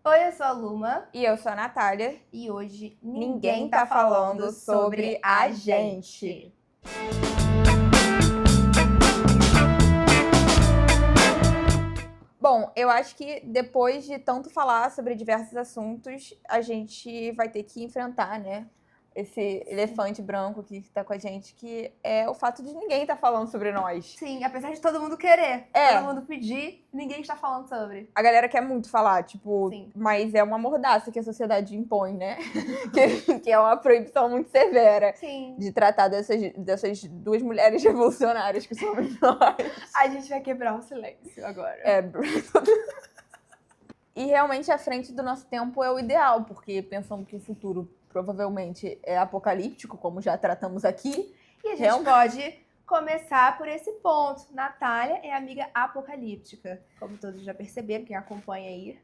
Oi, eu sou a Luma E eu sou a Natália. e hoje Ninguém tá falando sobre a gente. Bom, eu acho que depois de tanto falar sobre diversos assuntos, a gente vai ter que enfrentar, né? Esse elefante branco que tá com a gente, que é o fato de ninguém tá falando sobre nós. Sim, apesar de todo mundo querer, É. todo mundo pedir, ninguém está falando sobre. A galera quer muito falar, tipo, Sim. mas é uma mordaça que a sociedade impõe, né? que é uma proibição muito severa Sim. de tratar dessas duas mulheres revolucionárias que somos nós. A gente vai quebrar o silêncio agora. E realmente a frente do nosso tempo é o ideal, porque pensando que o futuro provavelmente é apocalíptico, como já tratamos aqui. E a gente pode começar por esse ponto. Natália é amiga apocalíptica. Como todos já perceberam, quem acompanha aí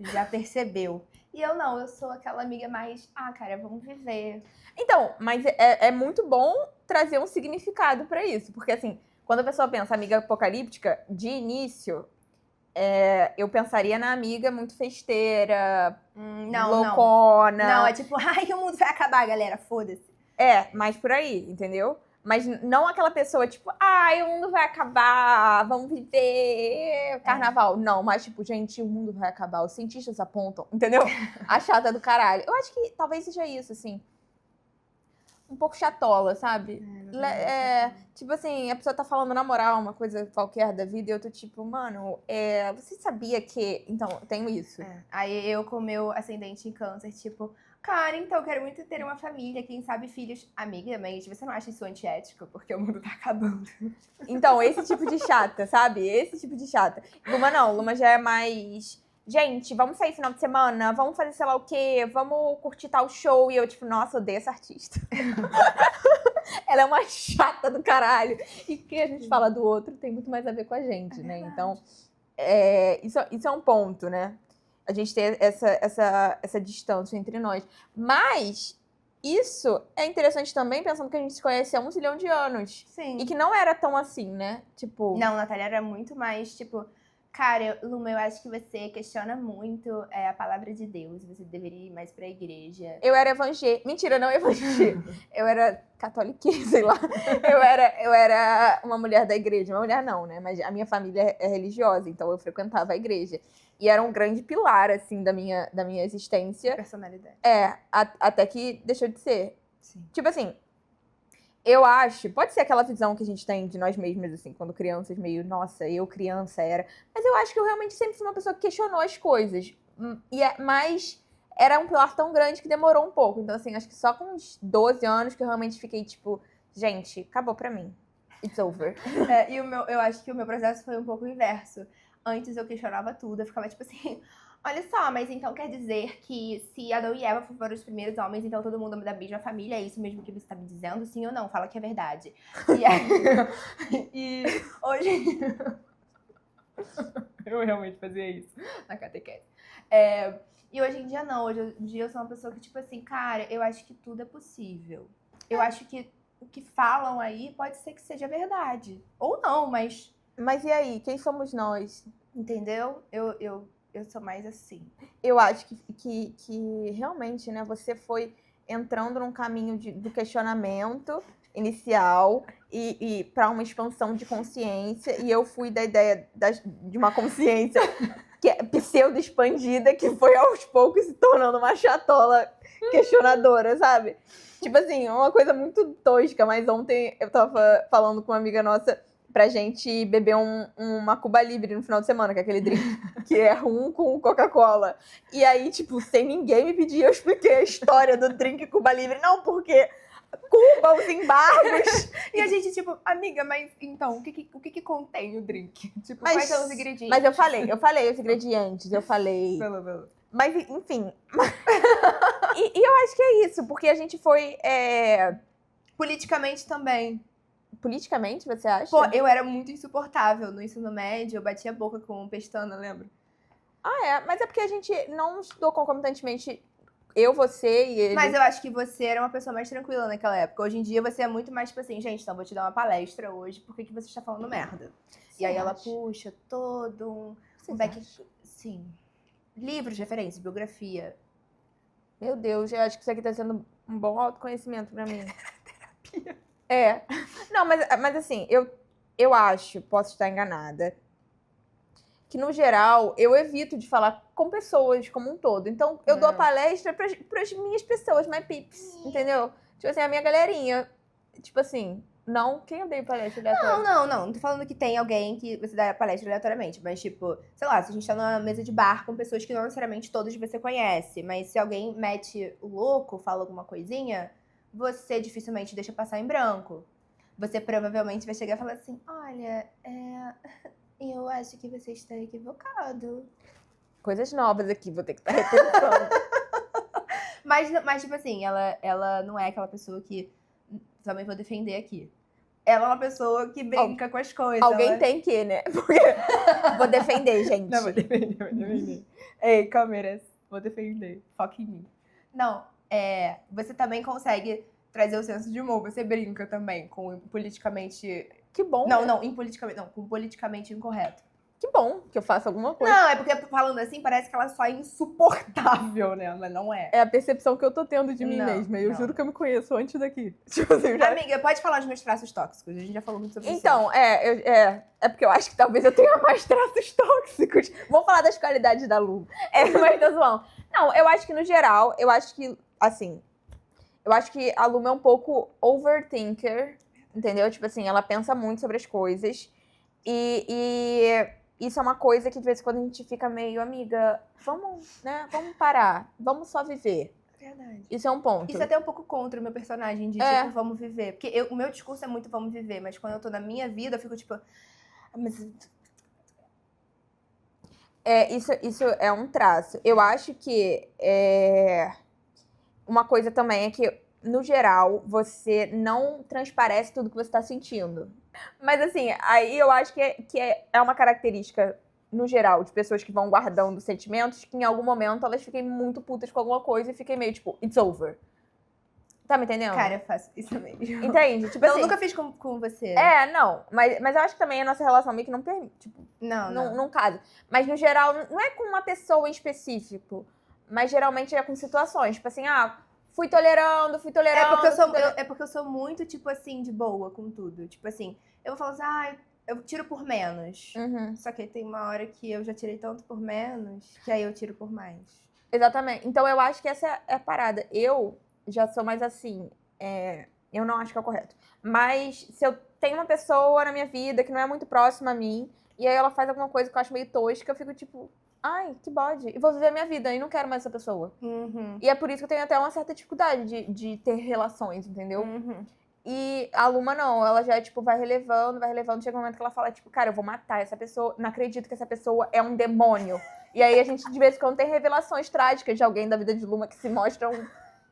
já percebeu. E eu não, eu sou aquela amiga mais, cara, vamos viver. Então, mas é muito bom trazer um significado pra isso, porque assim, quando a pessoa pensa amiga apocalíptica, de início, eu pensaria na amiga muito festeira, loucona. Não, é tipo, o mundo vai acabar, galera, foda-se. Mais por aí, entendeu? Mas não aquela pessoa, tipo, o mundo vai acabar, vamos viver carnaval. Não, mas tipo, gente, o mundo vai acabar, os cientistas apontam, entendeu? A chata do caralho. Eu acho que talvez seja isso, assim. Um pouco chatola, sabe? Tipo assim, a pessoa tá falando na moral uma coisa qualquer da vida e eu tô tipo, mano, você sabia que... Então, eu tenho isso. Aí eu com meu ascendente em câncer, tipo, cara, então eu quero muito ter uma família, quem sabe filhos. Amiga, mas você não acha isso antiético? Porque o mundo tá acabando. Então, esse tipo de chata, sabe? Esse tipo de chata. Luma não, Luma já é mais... Gente, vamos sair final de semana, vamos fazer sei lá o quê, vamos curtir tal show. E eu, tipo, nossa, odeio essa artista. Ela é uma chata do caralho. E o que a gente fala do outro tem muito mais a ver com a gente, né? Então, isso é um ponto, né? A gente ter essa distância entre nós. Mas isso é interessante também, pensando que a gente se conhece há 1 zilhão de anos. Sim. E que não era tão assim, né? Tipo... Não, Natália era muito mais, tipo... Cara, Luma, eu acho que você questiona muito a palavra de Deus. Você deveria ir mais pra igreja. Eu era evangélica. Mentira, não evangélica. Eu era católica, sei lá. Eu era uma mulher da igreja. Uma mulher não, né? Mas a minha família é religiosa, então eu frequentava a igreja. E era um grande pilar, assim, da minha existência. Personalidade. Até que deixou de ser. Sim. Tipo assim, eu acho, pode ser aquela visão que a gente tem de nós mesmos, assim, quando crianças, meio, nossa, eu criança era. Mas eu acho que eu realmente sempre fui uma pessoa que questionou as coisas. Mas era um pilar tão grande que demorou um pouco. Então, assim, acho que só com uns 12 anos que eu realmente fiquei, tipo, gente, acabou pra mim. It's over. Eu acho que o meu processo foi um pouco inverso. Antes eu questionava tudo, eu ficava tipo assim, olha só, mas então quer dizer que se Adão e Eva foram os primeiros homens, então todo mundo é da mesma família, é isso mesmo que você tá me dizendo? Sim ou não? Fala que é verdade. E hoje... Eu realmente fazia isso na catequese. E hoje em dia não, hoje em dia eu sou uma pessoa que tipo assim, cara, eu acho que tudo é possível. Eu acho que o que falam aí pode ser que seja verdade. Ou não, mas... Mas e aí, quem somos nós? Entendeu? Eu sou mais assim. Eu acho que realmente, né, você foi entrando num caminho do questionamento inicial e para uma expansão de consciência, e eu fui da ideia de uma consciência que é pseudo-expandida, que foi aos poucos se tornando uma chatola questionadora, sabe? Tipo assim, uma coisa muito tosca, mas ontem eu tava falando com uma amiga nossa pra gente beber uma Cuba Libre no final de semana, que é aquele drink que é rum com Coca-Cola. E aí, tipo, sem ninguém me pedir, eu expliquei a história do drink Cuba Libre. Não, porque Cuba, os embargos. E a gente, tipo, amiga, mas então, o que contém o drink? Tipo, quais são os ingredientes? Mas eu falei os ingredientes, eu falei... Mas, enfim. E eu acho que é isso, porque a gente foi... Politicamente também. Politicamente, você acha? Pô, eu era muito insuportável no ensino médio, eu batia a boca com pestana, lembra? Mas é porque a gente não estudou concomitantemente, eu, você e ele. Mas eu acho que você era uma pessoa mais tranquila naquela época. Hoje em dia você é muito mais tipo assim, gente, então vou te dar uma palestra hoje, por que você está falando merda? E aí ela puxa todo um back... Sim. Livros, referências, biografia. Meu Deus, eu acho que isso aqui tá sendo um bom autoconhecimento pra mim. Terapia. É. Não, mas assim, eu acho, posso estar enganada, que no geral eu evito de falar com pessoas como um todo. Então eu dou a palestra pras minhas pessoas, my peeps, entendeu? Tipo assim, a minha galerinha. Tipo assim, não, quem eu dei palestra aleatória? Não tô falando que tem alguém que você dá palestra aleatoriamente, mas tipo, sei lá, se a gente tá numa mesa de bar com pessoas que não necessariamente todas você conhece, mas se alguém mete o louco, fala alguma coisinha, você dificilmente deixa passar em branco. Você provavelmente vai chegar e falar assim, olha, eu acho que você está equivocado. Coisas novas aqui, vou ter que estar repensando. Mas, tipo assim, ela não é aquela pessoa que também vou defender aqui. Ela é uma pessoa que brinca com as coisas. Alguém tem que, né? Porque vou defender, gente. Não, vou defender. Ei, câmeras, vou defender. Foca em mim. Não, você também consegue trazer o senso de humor. Você brinca também com o politicamente... Que bom. Não, né? não, impoliticamente, não, com o politicamente incorreto. Que bom que eu faço alguma coisa. Não, é porque falando assim parece que ela só é insuportável, né? Mas não é. É a percepção que eu tô tendo de mim Não, mesma. Eu não. juro que eu me conheço antes daqui. Tipo assim, já... Amiga, pode falar dos meus traços tóxicos. A gente já falou muito sobre isso. Então, é porque eu acho que talvez eu tenha mais traços tóxicos. Vamos falar das qualidades da Lu. Mas tô zoando. Não, eu acho que no geral, eu acho que, assim, eu acho que a Lu é um pouco overthinker, entendeu? Tipo assim, ela pensa muito sobre as coisas. E isso é uma coisa que de vez em quando a gente fica meio, amiga, vamos, né? Vamos parar. Vamos só viver. Verdade. Isso é um ponto. Isso é até um pouco contra o meu personagem, de tipo, vamos viver. Porque o meu discurso é muito vamos viver, mas quando eu tô na minha vida, eu fico tipo. Mas... Isso é um traço. Eu acho que uma coisa também é que, no geral, você não transparece tudo que você tá sentindo. Mas assim, aí eu acho que é uma característica, no geral, de pessoas que vão guardando sentimentos, que em algum momento elas fiquem muito putas com alguma coisa e fiquem meio tipo, it's over. Tá me entendendo? Cara, eu faço isso mesmo. Entende? Tipo Eu assim, nunca fiz com você. não. Mas eu acho que também a nossa relação meio que não permite. Tipo, não casa. Mas no geral, não é com uma pessoa em específico. Mas geralmente é com situações. Tipo assim, fui tolerando. É porque eu sou muito, tipo assim, de boa com tudo. Tipo assim, eu vou falar assim, eu tiro por menos. Uhum. Só que tem uma hora que eu já tirei tanto por menos, que aí eu tiro por mais. Exatamente. Então eu acho que essa é a parada. Eu já sou mais assim. Eu não acho que é o correto. Mas se eu tenho uma pessoa na minha vida que não é muito próxima a mim, e aí ela faz alguma coisa que eu acho meio tosca, eu fico tipo, ai, que bode. E vou viver a minha vida e não quero mais essa pessoa. Uhum. E é por isso que eu tenho até uma certa dificuldade de ter relações, entendeu? Uhum. E a Luma não, ela já, tipo, vai relevando, chega um momento que ela fala, tipo, cara, eu vou matar essa pessoa, não acredito que essa pessoa é um demônio. E aí a gente, de vez em quando, tem revelações trágicas de alguém da vida de Luma que se mostra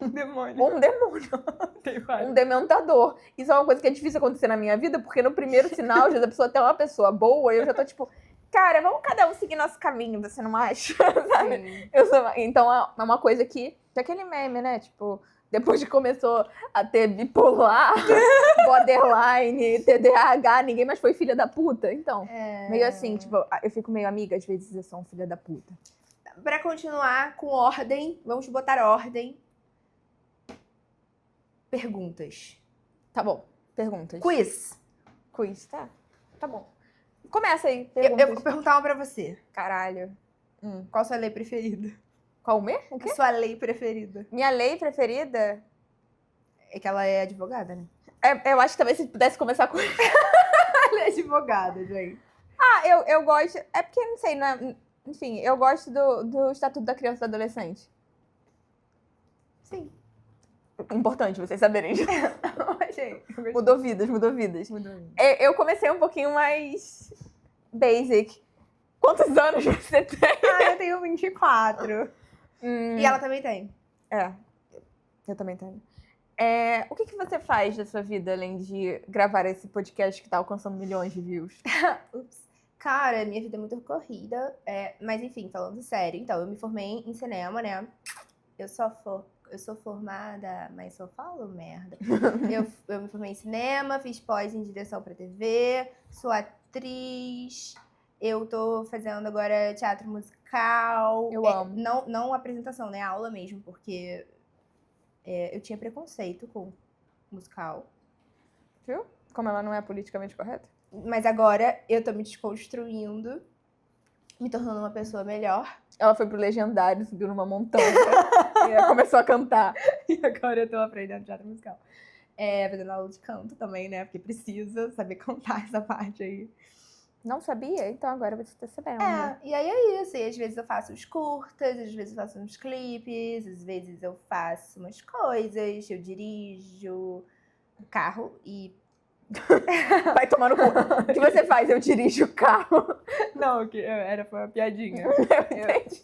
um demônio. Um dementador. Isso é uma coisa que é difícil acontecer na minha vida, porque no primeiro sinal, já da pessoa ter uma pessoa boa, eu já tô, tipo, cara, vamos cada um seguir nosso caminho, você não acha? Sabe? Então é uma coisa que... Tem aquele meme, né? Tipo... Depois que começou a ter bipolar, borderline, TDAH, ninguém mais foi filha da puta. Então, meio assim, tipo, eu fico meio amiga, às vezes eu sou um filho da puta. Pra continuar com ordem, vamos botar ordem. Perguntas. Tá bom, perguntas. Quiz. Quiz, tá bom. Começa aí, perguntas. Eu vou perguntar uma pra você. Caralho. Qual a sua lei preferida? Qual o meu? O quê? Sua lei preferida. Minha lei preferida? É que ela é advogada, né? Eu acho que talvez se pudesse começar com... Ela é advogada, gente. Eu gosto... É porque, não sei, enfim, eu gosto do Estatuto da Criança e do Adolescente. Sim. Importante vocês saberem. Gente, Mudou vidas. Eu comecei um pouquinho mais basic. Quantos anos você tem? Eu tenho 24. E ela também tem. Eu também tenho. O que você faz da sua vida, além de gravar esse podcast que tá alcançando milhões de views? Ups. Cara, minha vida é muito corrida. Mas enfim, falando sério. Então, eu me formei em cinema, né? Eu sou formada, mas só falo merda. Eu me formei em cinema, fiz pós em direção pra TV, sou atriz... Eu tô fazendo agora teatro musical. Eu amo. Não apresentação, né? Aula mesmo, porque eu tinha preconceito com musical. Viu? Como ela não é politicamente correta. Mas agora eu tô me desconstruindo, me tornando uma pessoa melhor. Ela foi pro Legendário, subiu numa montanha e ela começou a cantar. E agora eu tô aprendendo teatro musical. Fazendo aula de canto também, né? Porque precisa saber cantar essa parte aí. Não sabia? Então agora você tá sabendo. E aí é isso. E às vezes eu faço uns curtas, às vezes eu faço uns clipes, às vezes eu faço umas coisas, eu dirijo um carro e... Vai tomar no cu. O que você faz? Eu dirijo o carro. Não, foi uma piadinha. Entendi.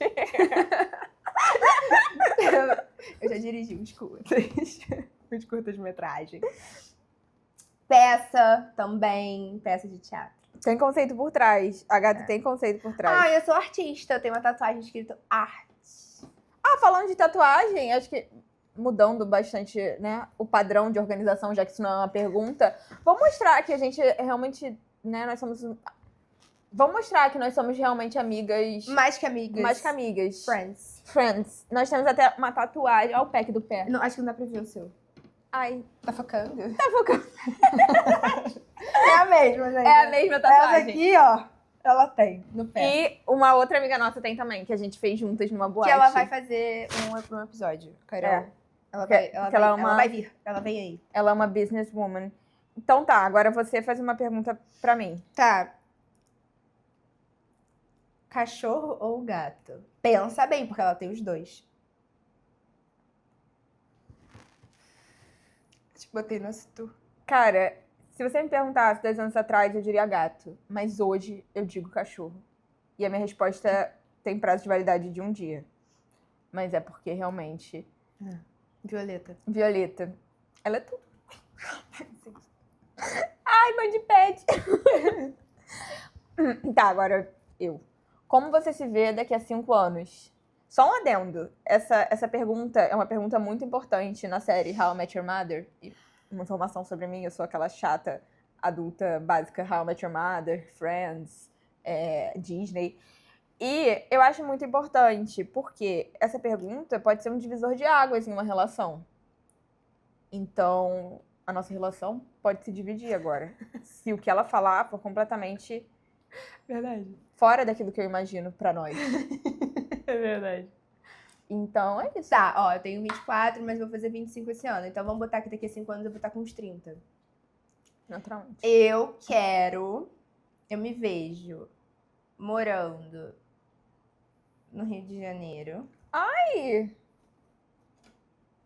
Eu já dirigi uns curtas-metragem. Peça também, peça de teatro. Tem conceito por trás. A gata tem conceito por trás. Eu sou artista, eu tenho uma tatuagem escrito arte. Falando de tatuagem, acho que mudando bastante, né, o padrão de organização, já que isso não é uma pergunta, vou mostrar que a gente realmente, né, vamos mostrar que nós somos realmente amigas. Mais que amigas. Mais que amigas. Friends. Nós temos até uma tatuagem. Olha o pack do pé. Não, acho que não dá pra ver o seu. Ai. Tá focando? Tá focando. É a mesma, gente. É a mesma tatuagem. Essa aqui, ó, ela tem no pé. E uma outra amiga nossa tem também, que a gente fez juntas numa boate. Que ela vai fazer um episódio, Carol. Ela vai vir. Ela vem aí. Ela é uma businesswoman. Então tá, agora você faz uma pergunta pra mim. Tá. Cachorro ou gato? Pensa bem, porque ela tem os dois. Te botei no assunto. Cara, se você me perguntasse 2 anos atrás, eu diria gato. Mas hoje eu digo cachorro. E a minha resposta tem prazo de validade de 1 dia. Mas é porque realmente... Violeta. Ela é tudo. Ai, mãe de pet. Tá, agora eu. Como você se vê daqui a 5 anos? Só um adendo. Essa pergunta é uma pergunta muito importante na série How I Met Your Mother. E uma informação sobre mim, eu sou aquela chata adulta básica How I Met Your Mother, Friends, Disney. E eu acho muito importante, porque essa pergunta pode ser um divisor de águas em uma relação. Então, a nossa relação pode se dividir agora. Se o que ela falar for completamente fora daquilo que eu imagino pra nós. É verdade. Então, é isso. Tá, ó, eu tenho 24, mas vou fazer 25 esse ano. Então, vamos botar que daqui a 5 anos eu vou estar com uns 30. Naturalmente. Eu me vejo morando no Rio de Janeiro. Ai!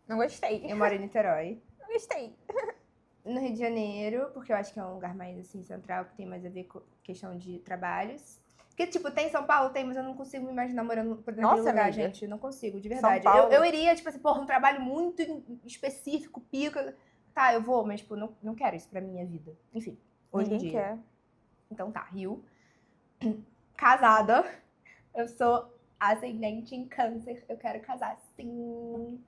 Não gostei. Eu moro em Niterói. Não gostei. No Rio de Janeiro, porque eu acho que é um lugar mais, assim, central, que tem mais a ver com questão de trabalhos. Porque, tipo, tem São Paulo, tem, mas eu não consigo me imaginar morando naquele lugar, amiga. gente. Não consigo, de verdade. São Paulo. Eu iria, tipo assim, porra, um trabalho muito específico, pica. Tá, eu vou, mas, tipo, não quero isso pra minha vida. Enfim, hoje em Ninguém dia. quer. Então tá, Rio. Casada. Eu sou ascendente em câncer. Eu quero casar, sim.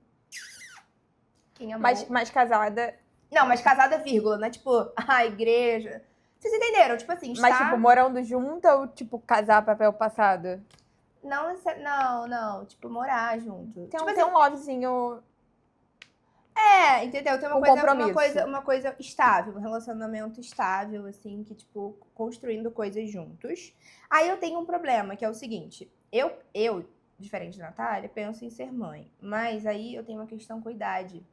Quem amou? Mas casada... Não, mas casada, vírgula, não é tipo, a igreja. Vocês entenderam? Tipo assim, Mas, tipo, morando junta ou, tipo, casar papel passado? Não. Tipo, morar junto. Tem tipo um lovezinho... Entendeu? Tem Com compromisso. uma coisa estável, um relacionamento estável, assim, que, tipo, construindo coisas juntos. Aí eu tenho um problema, que é o seguinte. Eu, diferente da Natália, penso em ser mãe. Mas aí eu tenho uma questão com a idade.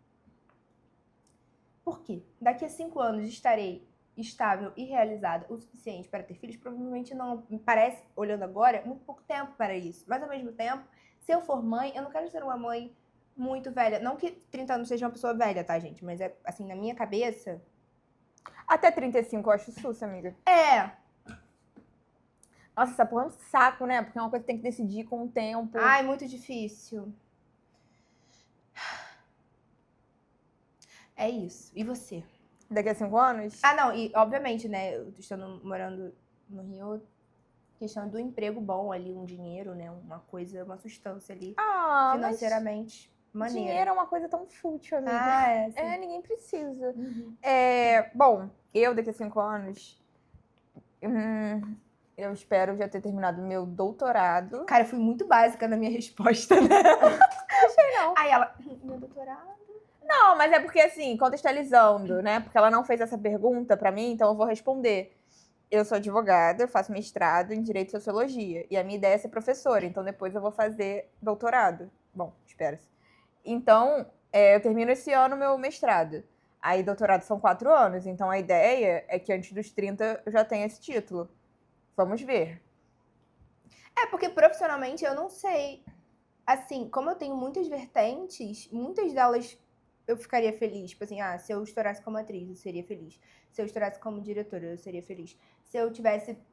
Por quê? Daqui a 5 anos estarei estável e realizada o suficiente para ter filhos? Provavelmente não. Me parece, olhando agora, muito pouco tempo para isso. Mas, ao mesmo tempo, se eu for mãe, eu não quero ser uma mãe muito velha. Não que 30 anos seja uma pessoa velha, tá, gente? Mas é, assim, na minha cabeça... Até 35 eu acho sussa, amiga. Nossa, essa porra é um saco, né? Porque é uma coisa que tem que decidir com o tempo. Ai, muito difícil. É isso. E você? Daqui a 5 anos? Não, e obviamente, né? Eu estando morando no Rio, questão do emprego bom ali, um dinheiro, né? Uma coisa, uma substância ali, financeiramente maneira. Dinheiro é uma coisa tão fútil, amiga. Sim. Ninguém precisa. Uhum. Bom, eu daqui a 5 anos... Eu espero já ter terminado meu doutorado. Cara, eu fui muito básica na minha resposta, né? Achei não. Aí ela, meu doutorado? Não, mas é porque assim, contextualizando, né? Porque ela não fez essa pergunta pra mim, então eu vou responder. Eu sou advogada, eu faço mestrado em Direito e Sociologia. E a minha ideia é ser professora, então depois eu vou fazer doutorado. Bom, espera-se. Então, eu termino esse ano meu mestrado. Aí, doutorado são 4 anos, então a ideia é que antes dos 30 eu já tenha esse título. Vamos ver. É, porque profissionalmente eu não sei. Assim, como eu tenho muitas vertentes, muitas delas eu ficaria feliz. Tipo assim, se eu estourasse como atriz, eu seria feliz. Se eu estourasse como diretora, eu seria feliz. Se eu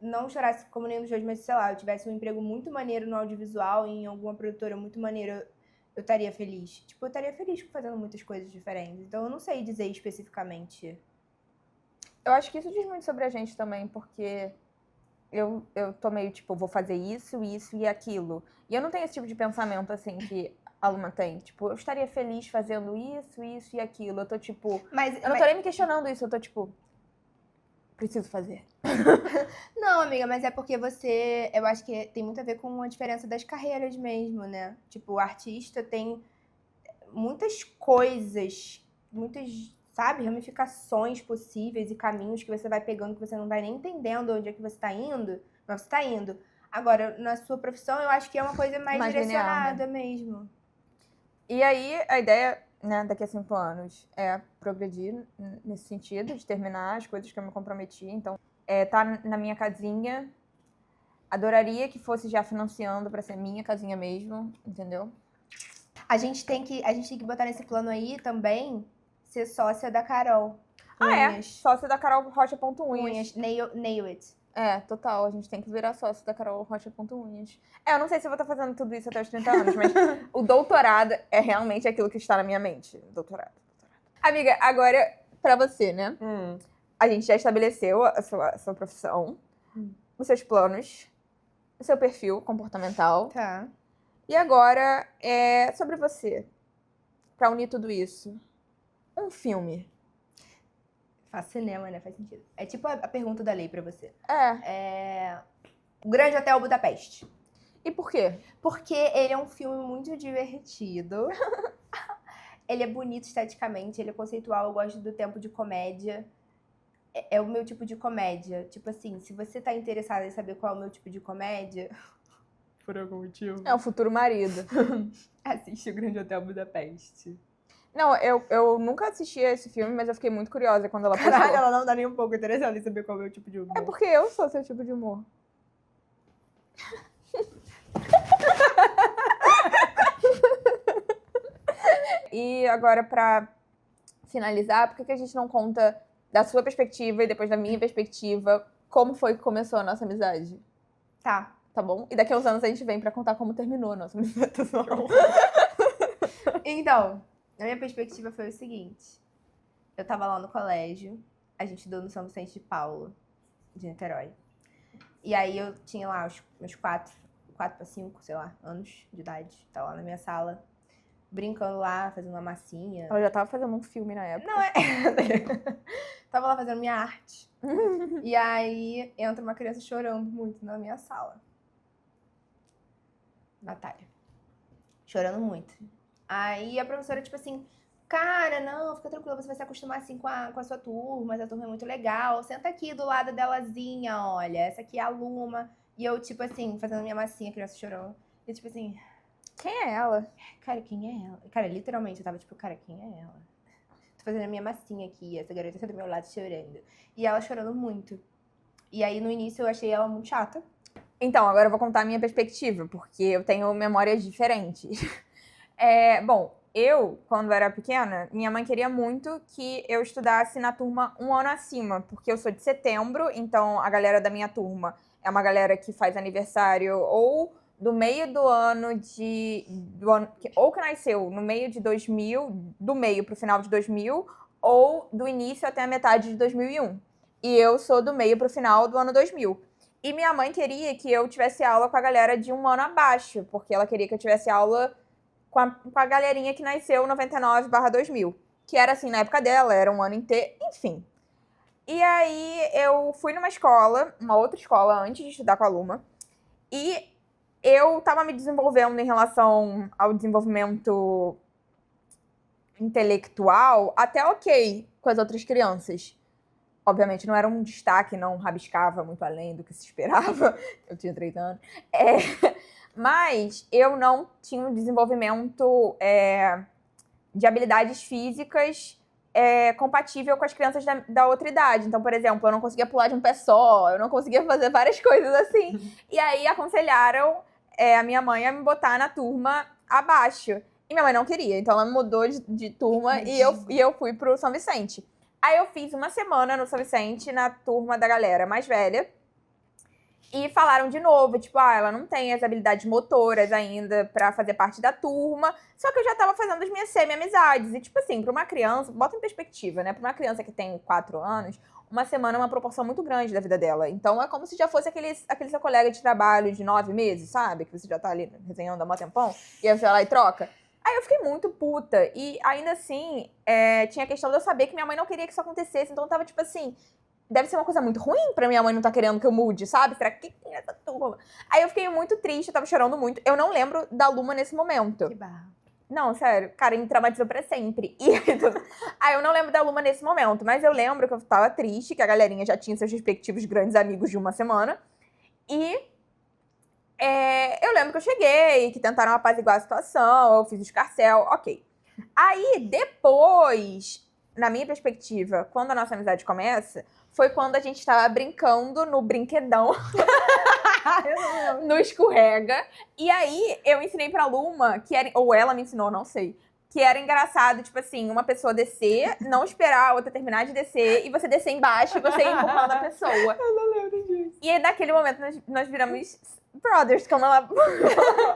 não estourasse como nenhum dos dois, mas sei lá, eu tivesse um emprego muito maneiro no audiovisual, em alguma produtora muito maneira, eu estaria feliz. Tipo, eu estaria feliz fazendo muitas coisas diferentes. Então eu não sei dizer especificamente. Eu acho que isso diz muito sobre a gente também, porque eu tô meio tipo, vou fazer isso, isso e aquilo. E eu não tenho esse tipo de pensamento, assim, que a Luma tem. Tipo, eu estaria feliz fazendo isso, isso e aquilo. Eu tô tipo... eu não tô nem me questionando isso, eu tô tipo... preciso fazer. Não, amiga, mas é porque você... eu acho que tem muito a ver com a diferença das carreiras mesmo, né? Tipo, o artista tem muitas coisas, muitas, sabe, ramificações possíveis e caminhos que você vai pegando que você não vai nem entendendo onde é que você tá indo, mas você tá indo. Agora, na sua profissão, eu acho que é uma coisa mais direcionada linear, né? mesmo. E aí, a ideia, né, daqui a 5 anos é progredir nesse sentido, de terminar as coisas que eu me comprometi. Então, tá na minha casinha. Adoraria que fosse já financiando pra ser minha casinha mesmo, entendeu? A gente tem que botar nesse plano aí também ser sócia da Carol. Unhas. Sócia da Carol Rocha.unhas. Nail it. Total. A gente tem que virar sócio da Carol Rocha.unhas. Eu não sei se eu vou estar fazendo tudo isso até os 30 anos, mas o doutorado é realmente aquilo que está na minha mente. Doutorado. Amiga, agora pra você, né? A gente já estabeleceu a sua profissão, os seus planos, o seu perfil comportamental. Tá. E agora, sobre você. Pra unir tudo isso. Um filme. Faz cinema, né? Faz sentido. É tipo a pergunta da lei pra você. É. O Grande Hotel Budapeste. E por quê? Porque ele é um filme muito divertido. Ele é bonito esteticamente, ele é conceitual, eu gosto do tempo de comédia. É o meu tipo de comédia. Tipo assim, se você tá interessado em saber qual é o meu tipo de comédia, por algum motivo, É o futuro marido. assiste o Grande Hotel Budapeste. Não, eu nunca assisti a esse filme, mas eu fiquei muito curiosa quando ela postou. Caralho, ela não dá nem um pouco interessada em saber qual é o meu tipo de humor. É porque eu sou seu tipo de humor. E agora, pra finalizar, por que a gente não conta da sua perspectiva e depois da minha perspectiva, como foi que começou a nossa amizade? Tá. Tá bom? E daqui a uns anos a gente vem pra contar como terminou a nossa amizade. Então, a minha perspectiva foi o seguinte. Eu tava lá no colégio, a gente estudou no São Vicente de Paulo, de Niterói. E aí eu tinha lá os meus 4 para 5, sei lá, anos de idade. Tava lá na minha sala, brincando lá, fazendo uma massinha. Ela já tava fazendo um filme na época. Não, tava lá fazendo minha arte. E aí entra uma criança chorando muito na minha sala. Natália. Chorando muito. Aí a professora, tipo assim, cara, não, fica tranquila, você vai se acostumar assim com a sua turma, essa turma é muito legal. Senta aqui do lado delazinha, olha, essa aqui é a Luma. E eu, tipo assim, fazendo minha massinha, a criança chorando. E tipo assim, quem é ela? Cara, quem é ela? Cara, literalmente, eu tava tipo, cara, quem é ela? Tô fazendo a minha massinha aqui, essa garota tá do meu lado chorando. E ela chorando muito. E aí, no início, eu achei ela muito chata. Então, agora eu vou contar a minha perspectiva, porque eu tenho memórias diferentes. Bom, eu, quando era pequena, minha mãe queria muito que eu estudasse na turma um ano acima, porque eu sou de setembro, então a galera da minha turma é uma galera que faz aniversário ou do meio do ano ou que nasceu no meio de 2000, do meio pro final de 2000, ou do início até a metade de 2001. E eu sou do meio pro final do ano 2000. E minha mãe queria que eu tivesse aula com a galera de um ano abaixo, porque ela queria que eu tivesse aula com a galerinha que nasceu 99/2000. Que era assim, na época dela, era um ano inteiro, enfim. E aí eu fui numa escola, uma outra escola, antes de estudar com a Luma. E eu tava me desenvolvendo em relação ao desenvolvimento intelectual até ok com as outras crianças. Obviamente, não era um destaque, não rabiscava muito além do que se esperava. Eu tinha 3 anos. Mas eu não tinha um desenvolvimento de habilidades físicas compatível com as crianças da outra idade. Então, por exemplo, eu não conseguia pular de um pé só, eu não conseguia fazer várias coisas assim. E aí aconselharam a minha mãe a me botar na turma abaixo. E minha mãe não queria, então ela me mudou de turma e eu fui pro São Vicente. Aí eu fiz uma semana no São Vicente, na turma da galera mais velha. E falaram de novo, tipo, ela não tem as habilidades motoras ainda pra fazer parte da turma. Só que eu já tava fazendo as minhas semi-amizades. E, tipo assim, pra uma criança, bota em perspectiva, né? Pra uma criança que tem 4 anos, uma semana é uma proporção muito grande da vida dela. Então é como se já fosse aquele seu colega de trabalho de 9 meses, sabe? Que você já tá ali resenhando há mó tempão. E aí você vai lá e troca. Aí eu fiquei muito puta. E ainda assim, tinha a questão de eu saber que minha mãe não queria que isso acontecesse. Então eu tava tipo assim, deve ser uma coisa muito ruim pra minha mãe não tá querendo que eu mude, sabe? Será que tem essa turma? Aí eu fiquei muito triste, eu tava chorando muito. Eu não lembro da Luma nesse momento. Que barra. Não, sério, cara, me traumatizou pra sempre. E aí eu não lembro da Luma nesse momento, mas eu lembro que eu tava triste, que a galerinha já tinha seus respectivos grandes amigos de uma semana. E eu lembro que eu cheguei, que tentaram apaziguar a situação, eu fiz o escarcéu, ok. Aí, depois, na minha perspectiva, quando a nossa amizade começa, foi quando a gente tava brincando no brinquedão, no escorrega. E aí, eu ensinei pra Luma, ou ela me ensinou, não sei, que era engraçado, tipo assim, uma pessoa descer, não esperar a outra terminar de descer, e você descer embaixo e você ir empurrando a pessoa. Eu não lembro disso. E aí, naquele momento, nós viramos brothers, como ela...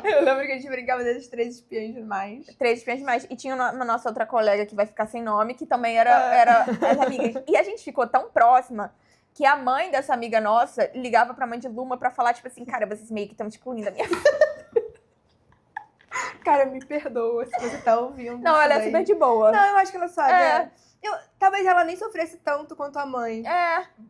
Eu lembro que a gente brincava desses 3 espiãs demais. 3 espiãs demais. E tinha uma nossa outra colega que vai ficar sem nome, que também era as amigas. E a gente ficou tão próxima que a mãe dessa amiga nossa ligava pra mãe de Luma pra falar, tipo assim, cara, vocês meio que estão excluindo a minha vida. Cara, me perdoa se você tá ouvindo. Não, ela é super de boa. Não, eu acho que ela sabe. Talvez ela nem sofresse tanto quanto a mãe.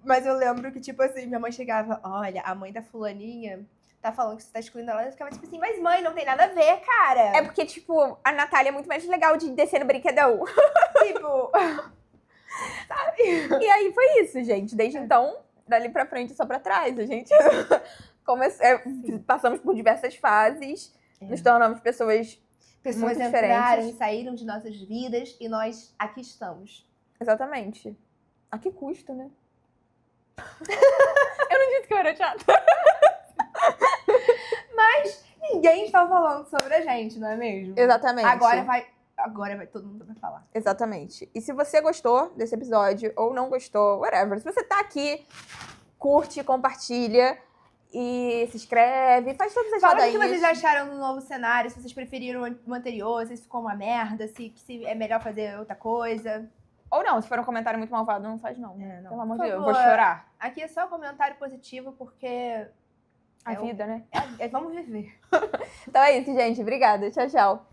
Mas eu lembro que, tipo assim, minha mãe chegava, olha, a mãe da fulaninha tá falando que você tá excluindo ela. Eu ficava tipo assim, mas mãe, não tem nada a ver, cara. É porque, tipo, a Natália é muito mais legal de descer no brinquedão. Tipo... Sabe? E aí foi isso, gente. Desde então, dali pra frente, só pra trás. A gente passamos por diversas fases, nos tornamos pessoas muito entraram diferentes. e saíram de nossas vidas e nós aqui estamos. Exatamente. A que custo, né? Eu não disse que eu era chata. Mas ninguém está falando sobre a gente, não é mesmo? Exatamente. Agora vai todo mundo vai falar. Exatamente. E se você gostou desse episódio ou não gostou, whatever, se você tá aqui, curte, compartilha e se inscreve, faz todas as Fala o que ladainhas. vocês acharam do novo cenário, se vocês preferiram o anterior, se ficou uma merda, se é melhor fazer outra coisa. Ou não, se for um comentário muito malvado, não faz não. Não. Pelo amor Por de Deus, eu favor. vou chorar. Aqui é só comentário positivo, porque... A vida, né? Vamos viver. Então é isso, gente. Obrigada. Tchau, tchau.